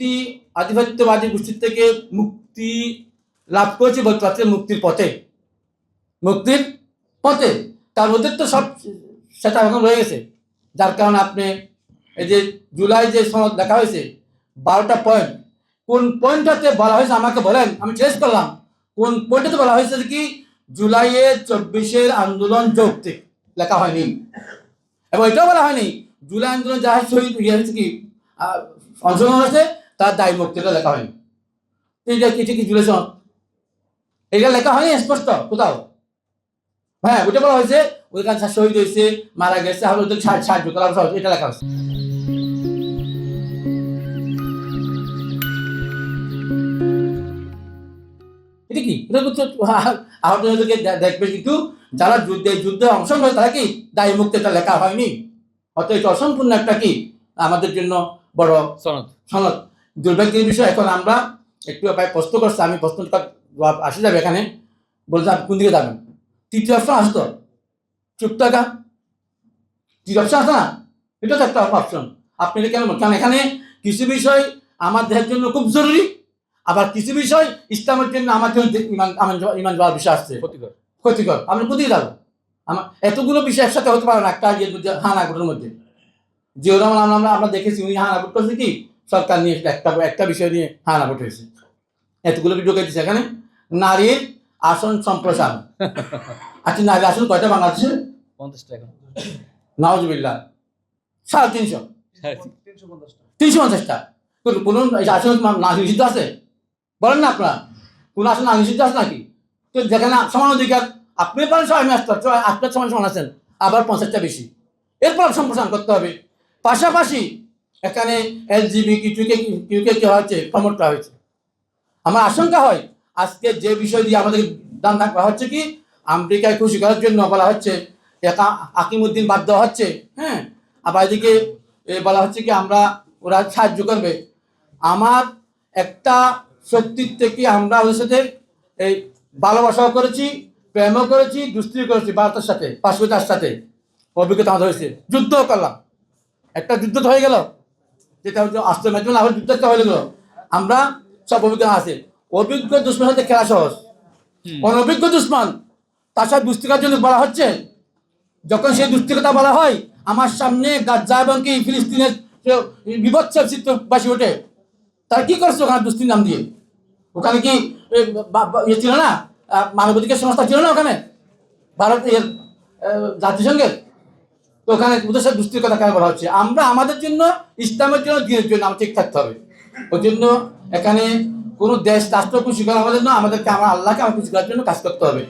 একটি আধিপত্যবাদী গোষ্ঠীর থেকে মুক্তি লাভ করেছি বলতে পারছে মুক্তির পথে, মুক্তির পথে। তার মধ্যে তো সব সেটা এখন রয়ে গেছে, যার কারণে আপনি এই যে জুলাই যে সনদ লেখা হয়েছে 12টা পয়েন্ট, কোন পয়েন্টটাতে বলা হয়েছে আমাকে বলেন, আমি চেষ্টা করলাম কোন পয়েন্টটাতে বলা হয়েছে কি জুলাইয়ে 24-এর আন্দোলন যৌক্তিক, লেখা হয়নি। এবং এটাও বলা হয়নি জুলাই আন্দোলন যারা শহীদ হয়েছে কি অংশগ্রহণ হয়েছে তার দায় মুক্তি, এটা লেখা হয়নি। এটা কি জুলাই সনদ, এটা লেখা হয়নি স্পষ্ট কোথাও। হ্যাঁ, ওইটা বলা হয়েছে ওইখানে শহীদ হয়েছে, মারা গেছে, ওদের সাহায্য করা, এটা লেখা হয়েছে। এটা কি আহতদেরকে দেখবে, কিন্তু যারা যুদ্ধে অংশগ্রহণ করে তারা কি দায় মুক্তি, এটা লেখা হয়নি। অর্থাৎ এটা অসম্পূর্ণ একটা কি আমাদের জন্য বড় সনদ। দুর্ভাগ্যের বিষয়, এখন আমরা একটু প্রশ্ন করছি, আমি প্রশ্নটা আসে যাবে এখানে, বলছে আপনি কোন দিকে যাবেন, তৃতীয় অপশন আসতো চুপ থাকা, তৃতীয় অপশন আসে না, এটা তো একটা অপশন। আপনি এটা কেন, কারণ এখানে কিছু বিষয় আমার দেহের জন্য খুব জরুরি, আবার কিছু বিষয় ইসলামের জন্য আমার জন্য ইমান যাওয়ার বিষয় আসছে ক্ষতিকর। আমরা কোথায় যাবো, আমার এতগুলো বিষয় একসাথে হতে পারে না একটা ইয়ের মধ্যে, হানাগুলোর মধ্যে। জিয়াউর রহমান আমরা দেখেছি উনি হানাগুট করছে কি সরকার নিয়ে একটা বিষয় নিয়ে হানাগুট হয়েছে, এতগুলো ঢুকে দিচ্ছে এখানে। নারীর আসন সম্প্রসারণ, আচ্ছা নারীর আসন কয়টা বাংলাদেশে? 50টা। নাউজুবিল্লাহ, 350, 350টা। কোন আসন নারী নিষিদ্ধ আছে বলেন না আপনারা? কোন আসন নারী নিষিদ্ধ আছে নাকি? তো যেখানে সমান অধিকার আপনি পারেন, সবাই আপনার সমান আছেন, আবার 50টা বেশি, এরপর সম্প্রসারণ করতে হবে। পাশাপাশি এখানে LGBTQ কি হচ্ছে, প্রমোট করা হয়েছে। আমার আশঙ্কা হয় আজকে যে বিষয় দিয়ে আমাদের দান রাখা হচ্ছে কি আমেরিকায় খুশি করার জন্য বলা হচ্ছে আকিমউদ্দিন বাদ দেওয়া হচ্ছে, হ্যাঁ, আবার এদিকে বলা হচ্ছে কি আমরা ওরা সাহায্য করবে। আমার একটা শক্তির থেকে আমরা ওদের সাথে এই ভালোবাসাও করেছি, প্রেমও করেছি, দুস্তিও করেছি, ভারতের সাথে, পার্শ্বতার সাথে অভিজ্ঞতা আমাদের হয়েছে, যুদ্ধও করলাম, একটা যুদ্ধ তো হয়ে গেল, যেটা হচ্ছে আশ্রয় মাধ্যমে আবার যুদ্ধ একটা হয়ে গেল। আমরা সব অভিজ্ঞতা আছে। অভিজ্ঞ দুশ্মনের সাথে খেলা সহজ, অনভিজ্ঞ দুশ্মন তার সাথে দুষ্টিকার জন্য বলা হচ্ছে। যখন সেই দুষ্টিকতা বলা হয় আমার সামনে গাজ্জা এবং কি ফিলিস্তিনের বিভৎস চিত্রবাসী ওঠে, তারা কি করছে ওখানে দুষ্টির নাম দিয়ে? ওখানে কি ইয়ে ছিল না, মানবাধিকার সংস্থা ছিল না ওখানে, ভারতের জাতিসংঘের? তো ওখানে ওদের সাথে দুষ্টির কথা কেন বলা হচ্ছে? আমরা আমাদের জন্য, ইসলামের জন্য, দিনের জন্য আমরা ঠিক থাকতে হবে। ওই জন্য এখানে কোনো দেশ রাষ্ট্র খুশি করা আমাদের না, আমাদেরকে আমার আল্লাহকে আমার খুশি করার জন্য কাজ করতে হবে।